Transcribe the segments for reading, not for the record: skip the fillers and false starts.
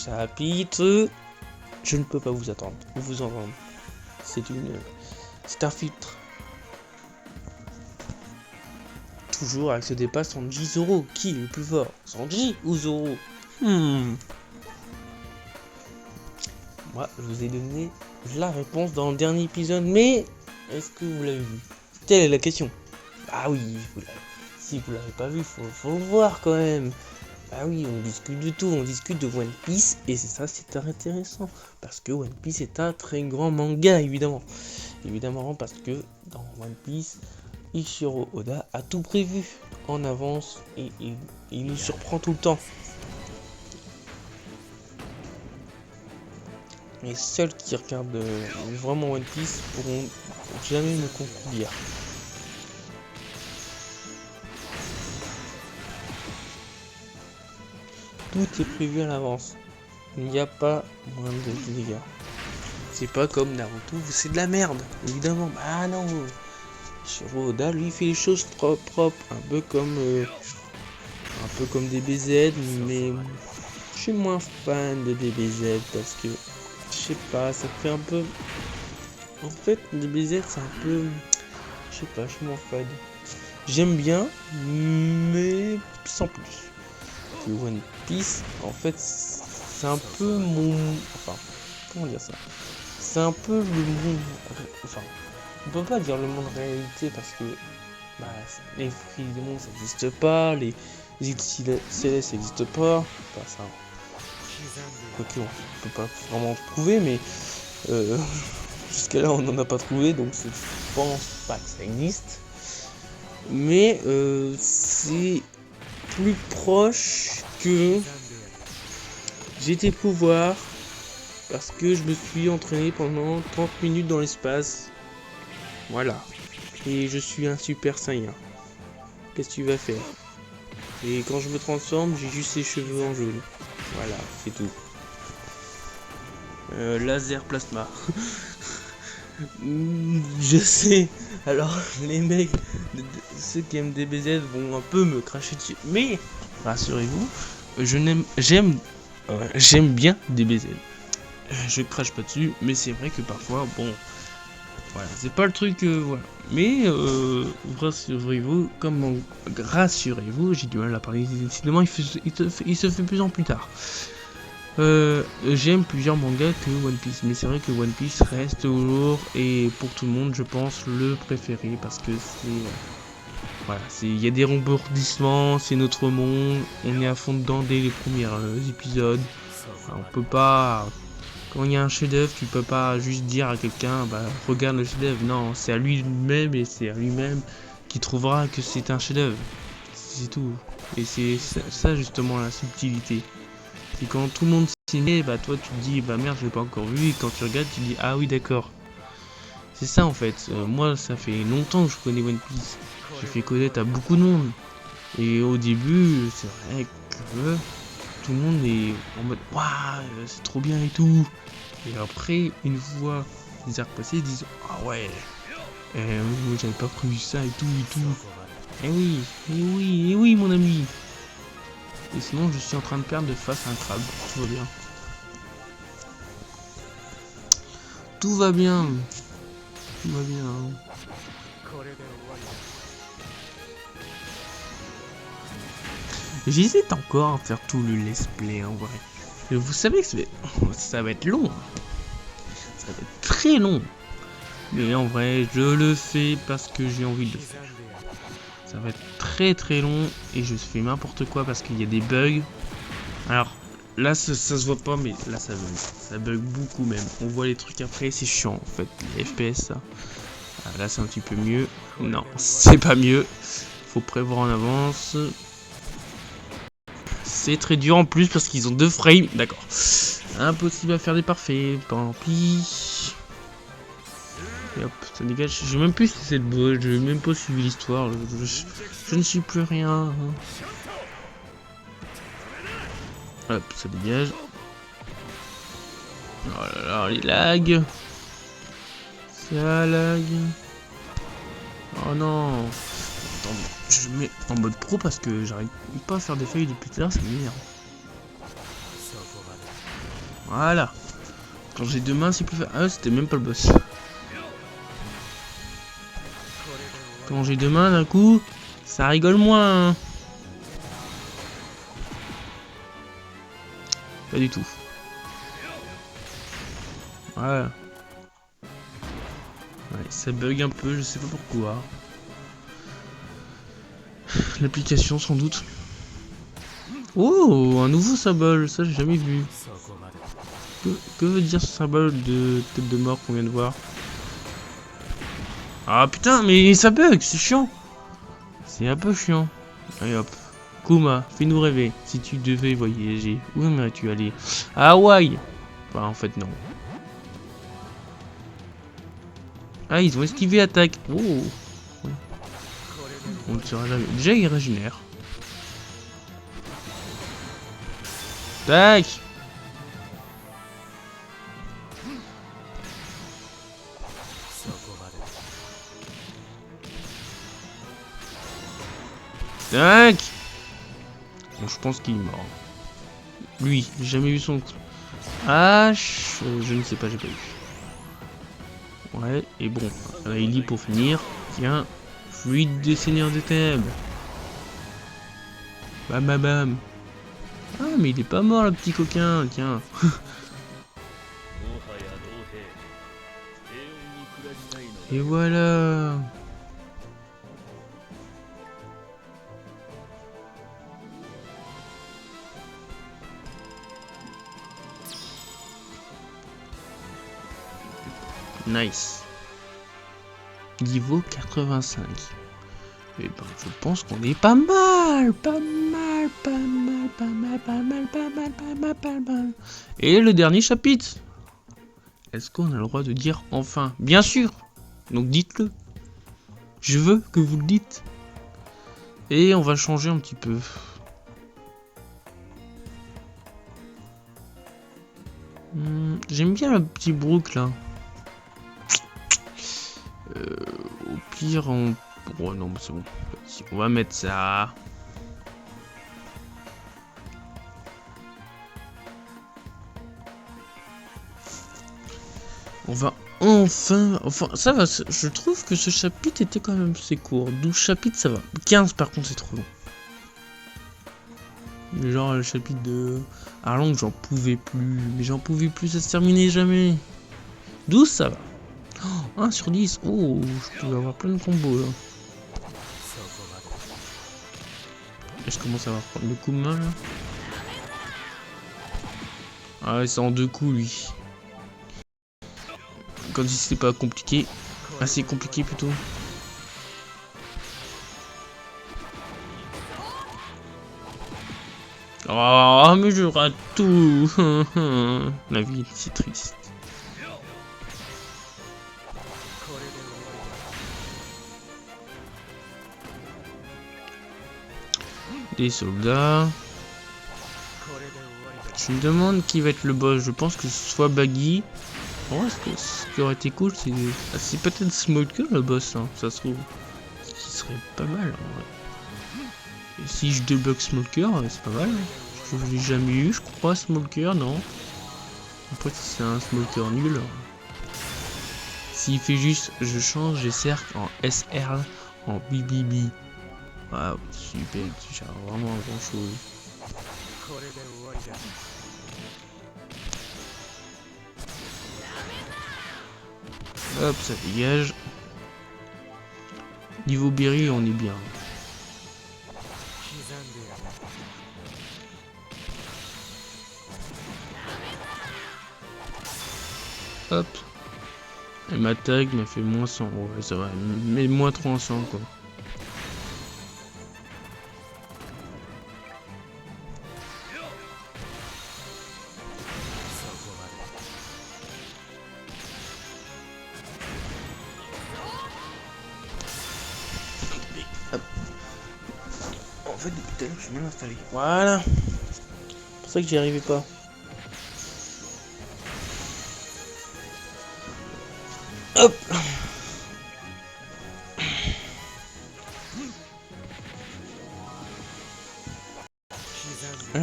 chapitre. Je ne peux pas vous entendre. C'est un filtre. Toujours avec ce débat Sanji Zoro. Qui est le plus fort, Sanji ou Zoro? Moi, je vous ai donné la réponse dans le dernier épisode, mais est-ce que vous l'avez vu? Telle est la question. Ah oui, si vous l'avez pas vu, faut le voir quand même. Ah oui, on discute de tout, on discute de One Piece, et c'est ça, c'est intéressant, parce que One Piece est un très grand manga, évidemment, parce que dans One Piece, Ichiro Oda a tout prévu en avance, et il nous surprend tout le temps. Les seuls qui regardent vraiment One Piece pourront jamais me contredire. Tout est prévu à l'avance. Il n'y a pas moins de dégâts. C'est pas comme Naruto, c'est de la merde, évidemment. Ah non, Ichiro Oda, lui, fait les choses propres, un peu comme DBZ, mais je suis moins fan de DBZ parce que je sais pas, ça fait un peu. En fait, DBZ, c'est un peu, je sais pas, je suis moins fan. J'aime bien, mais sans plus. Que One Piece, en fait, c'est un peu mon, enfin, comment dire ça? C'est un peu le monde, enfin, on peut pas dire le monde réalité parce que bah, les fruits des mondes ça n'existe pas, les îles célestes ça n'existe pas, enfin, ça, quoique on peut pas vraiment trouver, mais jusqu'à là on n'en a pas trouvé, donc je pense pas que ça existe, mais c'est plus proche que j'ai tes pouvoirs parce que je me suis entraîné pendant 30 minutes dans l'espace. Voilà. Et je suis un super saiyan. Qu'est-ce que tu vas faire? Et quand je me transforme, j'ai juste les cheveux en jaune. Voilà, c'est tout. Laser plasma. Je sais. Alors, les mecs, ceux qui aiment DBZ vont un peu me cracher dessus. Mais, rassurez-vous, j'aime bien DBZ. Je crache pas dessus, mais c'est vrai que parfois, bon, voilà, c'est pas le truc, voilà. Mais rassurez-vous, j'ai du mal à parler décidément, il se fait plus en plus tard. J'aime plusieurs mangas que One Piece, mais c'est vrai que One Piece reste toujours, et pour tout le monde, je pense, le préféré, parce que c'est... voilà, il y a des rebondissements, c'est notre monde, on est à fond dedans dès les premiers épisodes. Enfin, on peut pas... Quand il y a un chef-d'œuvre, tu peux pas juste dire à quelqu'un, bah regarde le chef-d'œuvre. Non, c'est à lui-même et c'est à lui-même qui trouvera que c'est un chef-d'œuvre. C'est tout. Et c'est ça justement la subtilité. C'est quand tout le monde s'y met, bah toi tu te dis, bah merde, je l'ai pas encore vu. Et quand tu regardes, tu dis, ah oui, d'accord. C'est ça en fait. Moi, ça fait longtemps que je connais One Piece. J'ai fait connaître à beaucoup de monde. Et au début, c'est vrai que tout le monde est en mode waouh, c'est trop bien et tout. Et après, une fois les arcs passés, ils disent ah ouais, j'avais pas prévu ça et tout et tout. Et oui, mon ami. Et sinon, je suis en train de perdre de face à un crabe. Tout va bien. Tout va bien. Tout va bien. J'hésite encore à faire tout le let's play en vrai. Vous savez que ça va être long. Ça va être très long. Mais en vrai, je le fais parce que j'ai envie de le faire. Ça va être très très long et je fais n'importe quoi parce qu'il y a des bugs. Alors là, ça se voit pas, mais là ça bug. Ça bug beaucoup même. On voit les trucs après, c'est chiant en fait. Les FPS, ça. Ah, là, c'est un petit peu mieux. Non, c'est pas mieux. Faut prévoir en avance. C'est très dur en plus parce qu'ils ont 2 frames. D'accord. Impossible à faire des parfaits. Tant pis. Et hop, ça dégage. Je sais même plus si c'est le bug. Je n'ai même pas suivi l'histoire. Je ne suis plus rien. Hop, ça dégage. Oh là là, les lags. Ça lag. Oh non. Attendez, je mets en mode pro parce que j'arrive pas à faire des feuilles depuis tout à l'heure, ça m'énerve. Voilà. Quand j'ai deux mains, c'est plus facile. Ah, c'était même pas le boss. Quand j'ai deux mains d'un coup, ça rigole moins. Hein. Pas du tout. Voilà. Ouais, ça bug un peu, je sais pas pourquoi. L'application sans doute. Oh, un nouveau symbole, ça j'ai jamais vu. Que veut dire ce symbole de tête de mort qu'on vient de voir? Ah putain, mais ça bug, c'est chiant. C'est un peu chiant. Allez hop. Kuma, fais-nous rêver. Si tu devais voyager, où aimerais-tu aller? À Hawaï. Enfin, en fait, non. Ah, ils ont esquivé attaque. Oh. On ne saura jamais. Déjà, il régénère. Tac. Tac. Bon, je pense qu'il est mort. Lui, j'ai jamais vu son... Ah, je ne sais pas, j'ai pas vu. Ouais, et bon, là, il lit pour finir. Tiens, fluide des seigneurs des ténèbres. Bam bam bam. Ah, mais il est pas mort, le petit coquin, tiens. Et voilà. Nice. Niveau 85. Et ben, je pense qu'on est pas mal. Pas mal, pas mal, pas mal, pas mal, pas mal, pas mal, pas mal. Et le dernier chapitre. Est-ce qu'on a le droit de dire enfin? Bien sûr. Donc dites-le. Je veux que vous le dites. Et on va changer un petit peu. J'aime bien le petit Brook là. Au pire, on... Oh non, c'est bon. On va mettre ça. On va enfin... Enfin, ça va. Je trouve que ce chapitre était quand même assez court. 12 chapitres, ça va. 15 par contre, c'est trop long. Genre le chapitre de Arlong, j'en pouvais plus. Mais j'en pouvais plus, ça se terminait jamais. 12, ça va. Oh, 1 sur 10. Oh, je peux avoir plein de combos là. Et je commence à avoir prendre le coup de main là. Ah ouais, c'est en 2 coups lui. Comme si c'était pas compliqué. Assez compliqué plutôt. Oh, mais je rate tout. La vie est si triste. Des soldats. Je me demande qui va être le boss. Je pense que ce soit Baggy. Oh, ce qui aurait été cool, c'est peut-être Smolker le boss, hein, ça se trouve. Ce qui serait pas mal en vrai. Et si je débloque Smolker, c'est pas mal. Je l'ai jamais eu, je crois, Smolker, non. Après, si c'est un Smolker nul. S'il fait juste, je change les cercles en SR, en BBB. Waouh, super, tu gères vraiment grand chose. Hop, ça dégage. Niveau Berry, on est bien. Hop. Elle m'attaque, m'a fait moins 100. Ouais, ça va. Mais moins 300 quoi. Hop. En fait, depuis tout à l'heure, je suis mal installé. Voilà. C'est pour ça que j'y arrivais pas. Hop.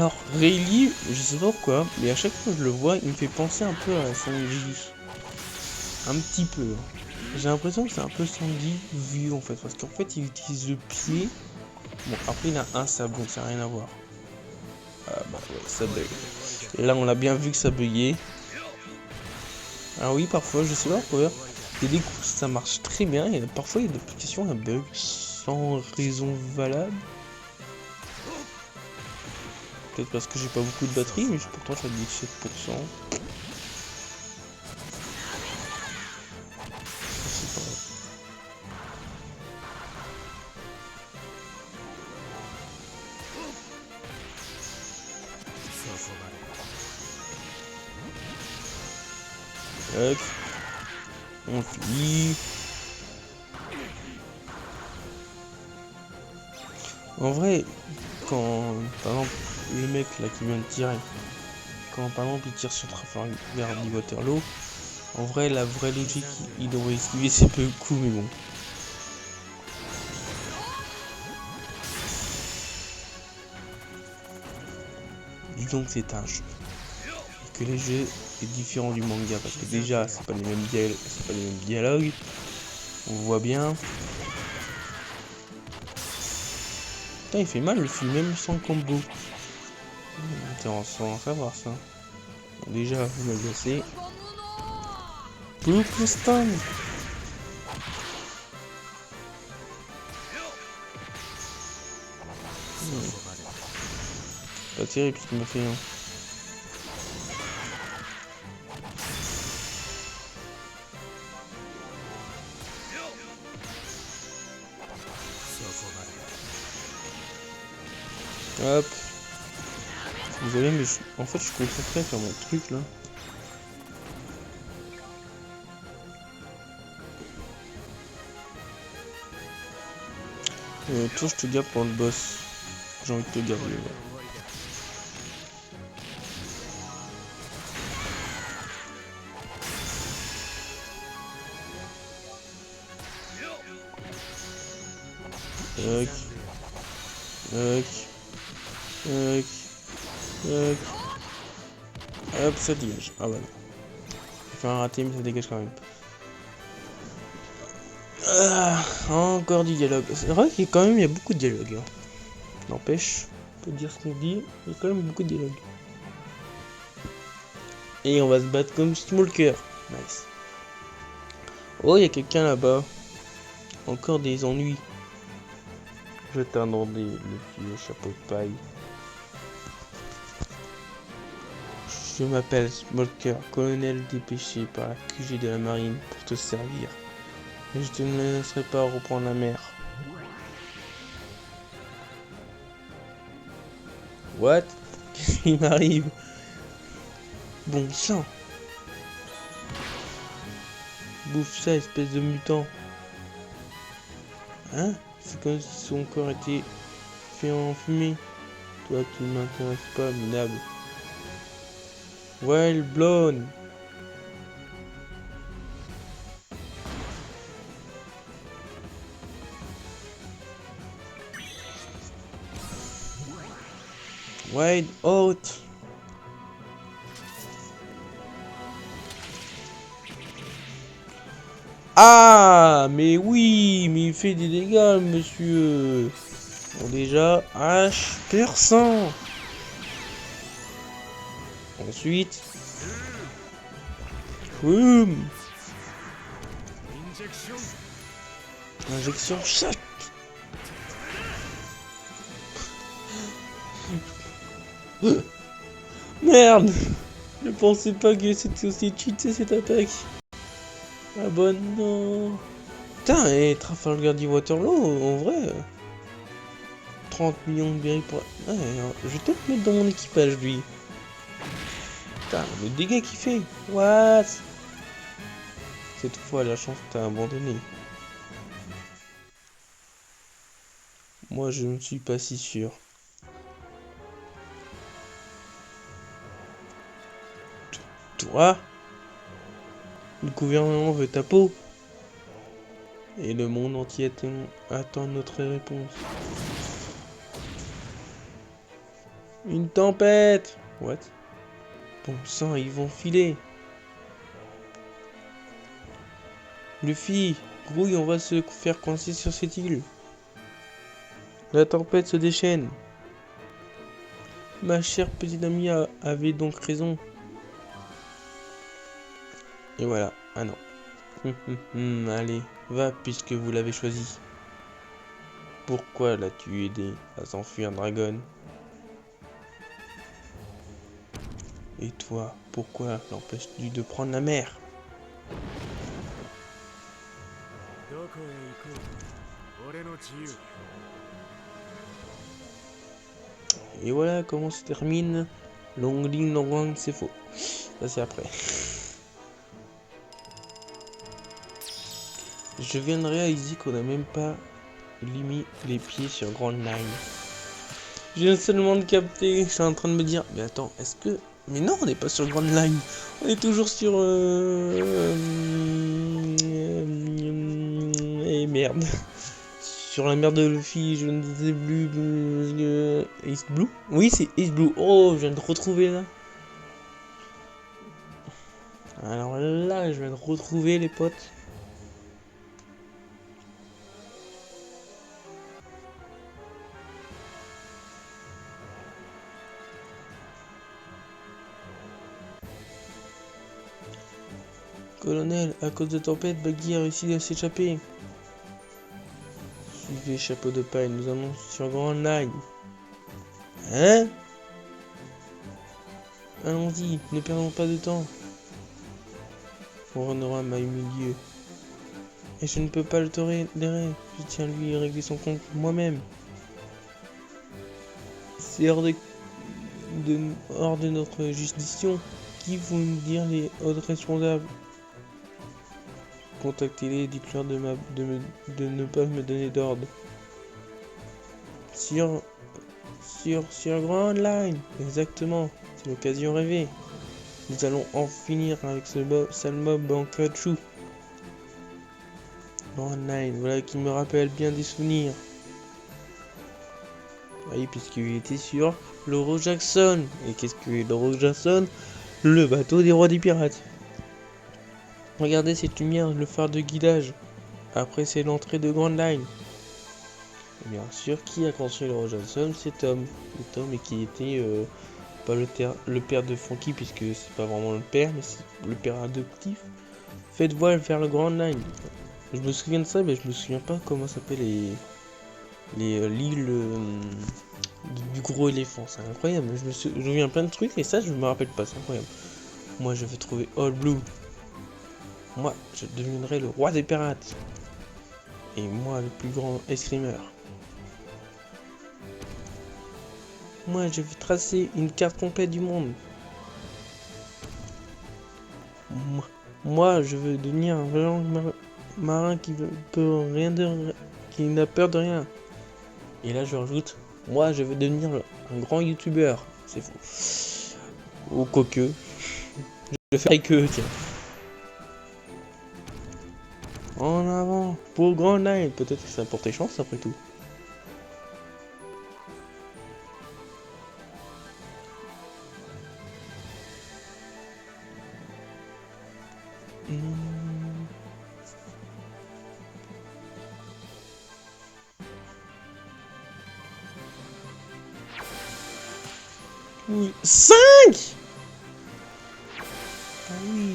Alors, Rayleigh, je sais pas pourquoi, mais à chaque fois que je le vois, il me fait penser un peu à Sanji. Un petit peu. Hein. J'ai l'impression que c'est un peu Sanji vu en fait, parce qu'en fait il utilise le pied. Bon, après il a un sabre, donc ça n'a rien à voir. Ah bah ouais, ça bug. Là on l'a bien vu que ça buguait. Alors oui, parfois, je sais pas pourquoi, il y a des coups ça marche très bien, et parfois il y a des applications un bug sans raison valable. Peut-être parce que j'ai pas beaucoup de batterie, mais pourtant ça dit 7%. C'est pas grave. Hop. On finit. En vrai, quand par exemple le mec là qui vient de tirer, quand par exemple il tire sur Trafalgar du Waterloo, en vrai la vraie logique il devrait esquiver ses peu coups, mais bon. Disons que c'est un jeu. Et que les jeux est différent du manga parce que déjà c'est pas les mêmes dialogues. On voit bien. Putain, il fait mal le film même sans combo. Intéressant à savoir ça. Bon, déjà vous m'agacez. Blue Stun. Pas terrible ce qu'il m'a fait. Hein. Hop. Désolé, mais en fait je suis concentré à faire mon truc là. Toi je te garde pour le boss. J'ai envie de te garder. Ouais. Tac. Tac. Tac. Tac. Hop, ça dégage. Ah voilà. J'ai fait un raté, mais ça dégage quand même. Ah, encore du dialogue. C'est vrai qu'il y a quand même il y a beaucoup de dialogue. Hein. N'empêche, on peut dire ce qu'on dit, il y a quand même beaucoup de dialogue. Et on va se battre comme Smolker. Nice. Oh, il y a quelqu'un là-bas. Encore des ennuis. Je t'attendais le vieux chapeau de paille. Je m'appelle Smolker, colonel dépêché par la QG de la marine pour te servir. Et je te ne laisserai pas reprendre la mer. What? Qu'est-ce qui m'arrive? Bon sang! Bouffe ça, espèce de mutant. Hein? C'est comme si son corps était fait en fumée. Toi, tu ne m'intéresses pas, minable. Well blown! Wide out! Ah, mais oui, mais il fait des dégâts, monsieur. Bon, déjà, H perçant. Ensuite, boum. Injection chaque. Merde, je pensais pas que c'était aussi cheaté cette attaque. Ah bon, non. Putain, et Trafalgar du Waterloo, en vrai. 30 millions de berries pour... Ouais, je vais peut-être mettre dans mon équipage, lui. Putain, le dégât qu'il fait. What? Cette fois, la chance t'a abandonné. Moi, je ne suis pas si sûr. Toi? Le gouvernement veut ta peau. Et le monde entier attend notre réponse. Une tempête. What? Bon sang, ils vont filer. Luffy, grouille, on va se faire coincer sur cette île. La tempête se déchaîne. Ma chère petite amie avait donc raison. Et voilà. Ah non. Allez, va puisque vous l'avez choisi. Pourquoi l'as-tu aidé à s'enfuir, Dragon? Et toi, pourquoi l'empêches-tu de prendre la mer? Et voilà comment se termine Long Ling Long Wang, c'est faux. Ça c'est après. Je viens de réaliser qu'on n'a même pas mis les pieds sur Grand Line. Je viens seulement de capter, je suis en train de me dire, mais attends, est-ce que... Mais non, on n'est pas sur Grand Line, on est toujours sur... Et merde. Sur la mer de Luffy, je ne sais plus... East Blue? Oui, c'est East Blue. Oh, je viens de retrouver là. Alors là, je viens de retrouver les potes. Colonel, à cause de tempête, Baggy a réussi à s'échapper. Suivez chapeau de paille, nous allons sur Grand Line. Hein? Allons-y, ne perdons pas de temps. Renoram m'a humilié. Et je ne peux pas le tolérer. Je tiens à lui régler son compte moi-même. C'est hors de notre juridiction. Qui vont nous dire les autres responsables? Contactez-les et dites-leur de ne pas me donner d'ordre. Sur Grand Line, exactement. C'est l'occasion rêvée. Nous allons en finir avec ce sale mob en caoutchouc. Grand Line, voilà qui me rappelle bien des souvenirs. Oui, puisqu'il était sur l'Oro Jackson. Et qu'est-ce que l'Oro Jackson? Le bateau des rois des pirates. Regardez cette lumière, le phare de guidage. Après, c'est l'entrée de Grand Line. Et bien sûr, qui a construit l'Oro Jackson? C'est Tom. C'est Tom, et qui était pas le père de Franky, puisque c'est pas vraiment le père, mais c'est le père adoptif. Faites voile vers le Grand Line. Je me souviens de ça, mais je me souviens pas comment s'appelle l'île du gros éléphant. C'est incroyable. Je me souviens plein de trucs et ça, je me rappelle pas. C'est incroyable. Moi, je vais trouver All Blue. Moi, je deviendrai le roi des pirates. Et moi, le plus grand escrimeur. Moi, je vais tracer une carte complète du monde. Moi, je veux devenir un vrai marin qui qui n'a peur de rien. Et là, je rajoute, moi, je veux devenir un grand youtubeur. C'est faux. Ou quoique. Je ferai que, tiens. En avant, pour Grand Line. Peut-être que ça a porté chance après tout. Oui. 5! Ah oui.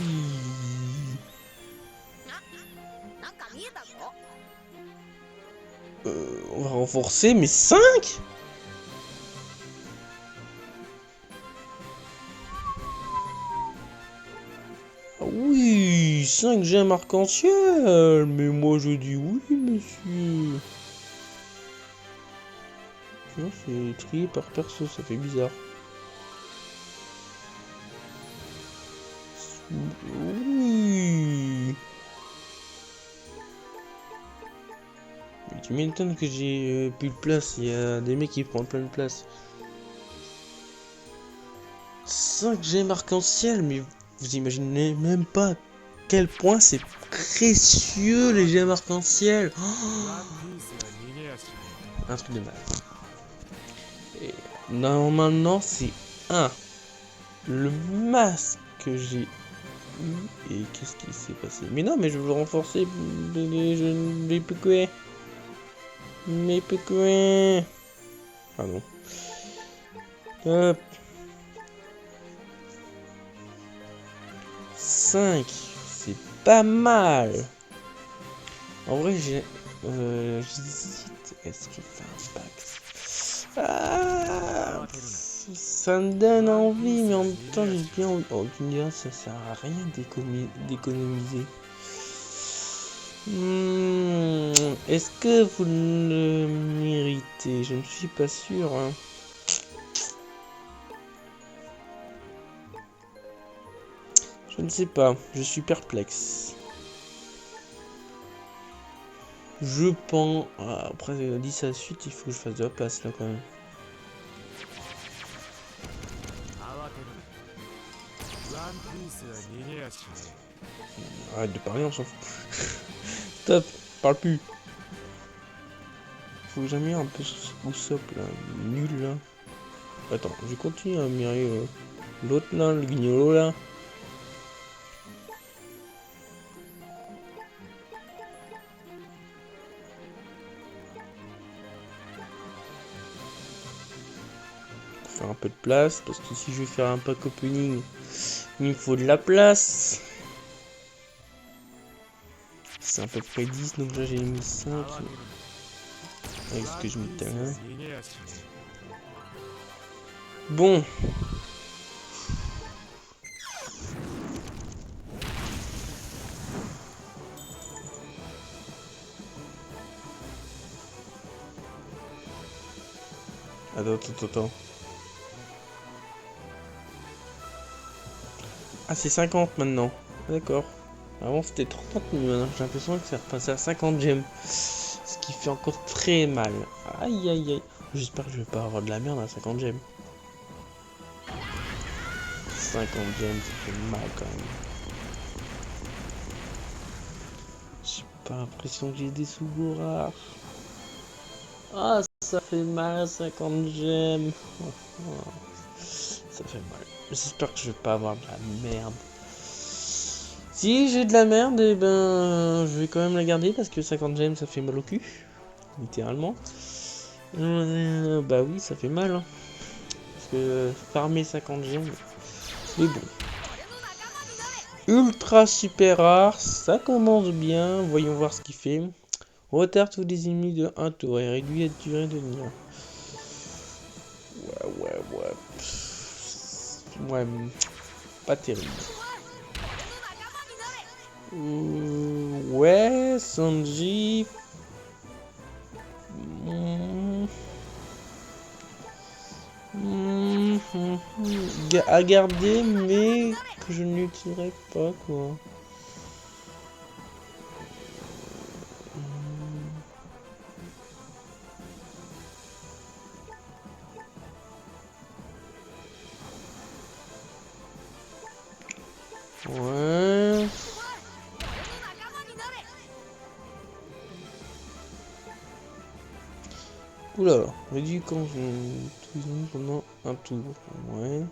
On va renforcer, mais 5? Ah oui, 5 gemmes arc-en-ciel. Mais moi je dis oui, monsieur. Non, c'est trié par perso, ça fait bizarre. Oui. Mais tu m'étonnes que j'ai plus de place. Il y a des mecs qui prennent plein de place. 5 gemmes arc-en-ciel, mais vous imaginez même pas à quel point c'est précieux les gemmes arc-en-ciel. Oh, un truc de mal. Et Normalement, c'est un. Le masque que j'ai eu. Et qu'est-ce qui s'est passé? Mais non, mais je veux le renforcer. Je ne vais plus quoi. Mais plus quoi. Pardon. Hop. 5. C'est pas mal. En vrai, j'hésite. Est-ce que je fais un pack? Ah, ça me donne envie, mais en même temps, j'ai bien envie. Oh, tu me diras, ça sert à rien d'économiser. Est-ce que vous le méritez? Je ne suis pas sûr. Hein. Je ne sais pas. Je suis perplexe. Je pense... Ah, après, dit ça suite, il faut que je fasse de la place là quand même. Arrête de parler, on s'en fout. Stop, parle plus. Faut que j'améliore un peu Usopp là, nul là. Attends, je continue à améliorer l'autre là, le guignolo là. Faire un peu de place, parce que si je veux faire un pack opening, il me faut de la place. C'est à peu près 10, donc là j'ai mis 5. Avec ce que je mettais là. Bon. Attends. Ah, c'est 50 maintenant. D'accord. Avant c'était 30, mais maintenant j'ai l'impression que c'est repassé à 50 gemmes. Ce qui fait encore très mal. Aïe aïe aïe. J'espère que je vais pas avoir de la merde à 50 gemmes. 50 gemmes, ça fait mal quand même. J'ai pas l'impression que j'ai des sous rares. Ah, ça fait mal 50 gemmes. Ça fait mal. J'espère que je vais pas avoir de la merde. Si j'ai de la merde, et ben je vais quand même la garder parce que 50 gemmes ça fait mal au cul. Littéralement. Bah oui, ça fait mal. Hein. Parce que farmer 50 gemmes. Mais bon. Ultra super rare, ça commence bien. Voyons voir ce qu'il fait. Retarde tous les ennemis de 1 tour et réduit la durée de vie. Ouais, pas terrible. Ouais, Sanji. À garder, mais que je n'utiliserai pas, quoi. Ouais. Oula, réduit quand je pendant un tour. Ouais.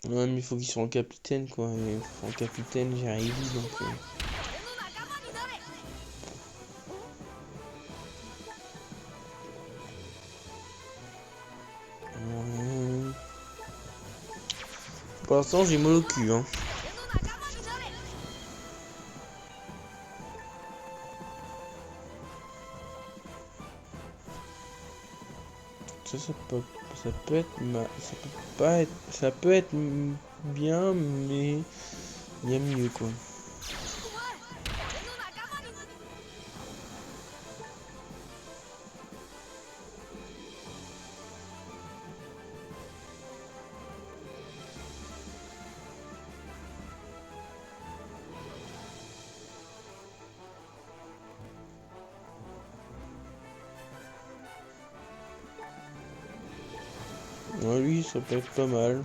Ouais, mais il faut qu'ils soient en capitaine, quoi. Et en capitaine, j'ai arrivé, donc... Pour l'instant, j'ai mal au cul, hein. Ça peut être... Ça peut pas être... Ça peut être bien, mais... Il y a mieux, quoi. Ouais, Ah oui, ça peut être pas mal.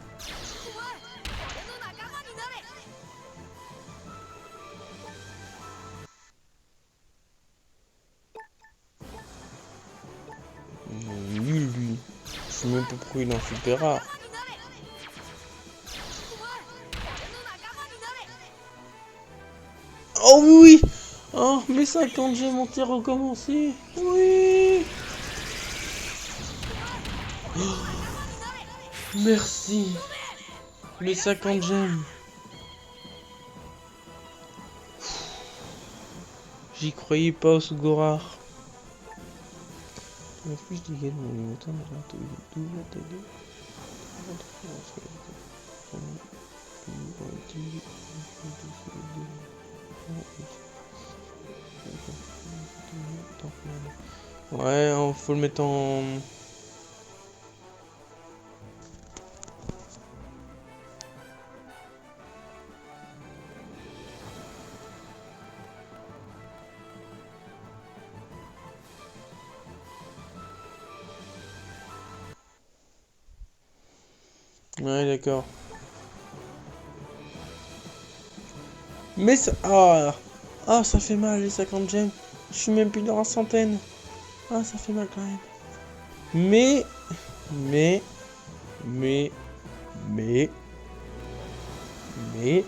Nul lui. Je sais même pas pourquoi il est en super rare. Oh oui! Oh, mes 50 gemmes ont recommencé. Oui! Merci. Les 50 gemmes. J'y croyais pas au Sugorard. La fiche des gains de mon moteur n'a pas tout la télé. Ouais, faut le mettre en... Ouais, d'accord. Mais ça... Ah, ah, ça fait mal les 50 gemmes. Je suis même plus dans la centaine. Ah, ça fait mal quand même. Mais... Mais... Mais... Mais... Mais...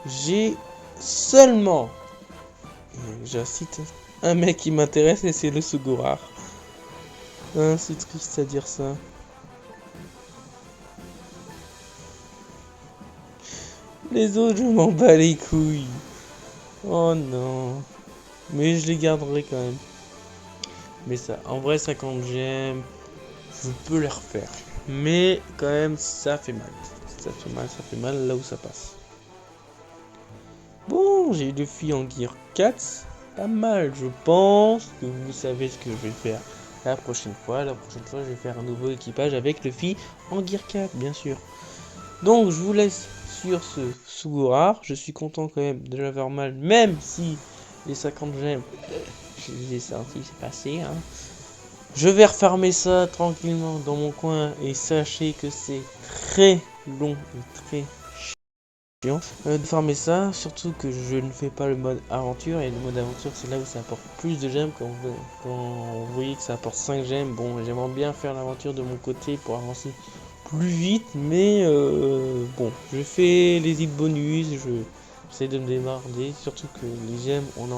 J'ai seulement... J'incite un mec qui m'intéresse et c'est le Sugorard. Hein, c'est triste à dire ça. Les autres, je m'en bats les couilles. Oh non. Mais je les garderai quand même. Mais ça, en vrai, 50 gemmes, je peux les refaire. Mais quand même, ça fait mal. Ça fait mal là où ça passe. Bon, j'ai eu 2 filles en Gear 4. Pas mal, je pense que vous savez ce que je vais faire la prochaine fois. La prochaine fois, je vais faire un nouveau équipage avec le filles en Gear 4, bien sûr. Donc, je vous laisse sur ce Sugorard. Je suis content quand même de l'avoir mal, même si les 50 gemmes, je les ai sortis, c'est passé. Hein. Je vais refarmer ça tranquillement dans mon coin et sachez que c'est très long et très chiant de farmer ça, surtout que je ne fais pas le mode aventure et le mode aventure c'est là où ça apporte plus de gemmes quand vous voyez que ça apporte 5 gemmes. Bon, j'aimerais bien faire l'aventure de mon côté pour avancer plus vite, mais bon, je fais les hits bonus, j'essaie de me démarrer, surtout que les gemmes on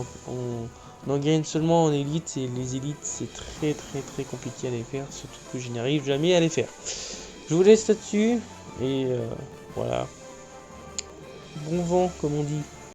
en gagne seulement en élite et les élites c'est très compliqué à les faire, surtout que je n'arrive jamais à les faire. Je vous laisse là-dessus et voilà. Bon vent comme on dit.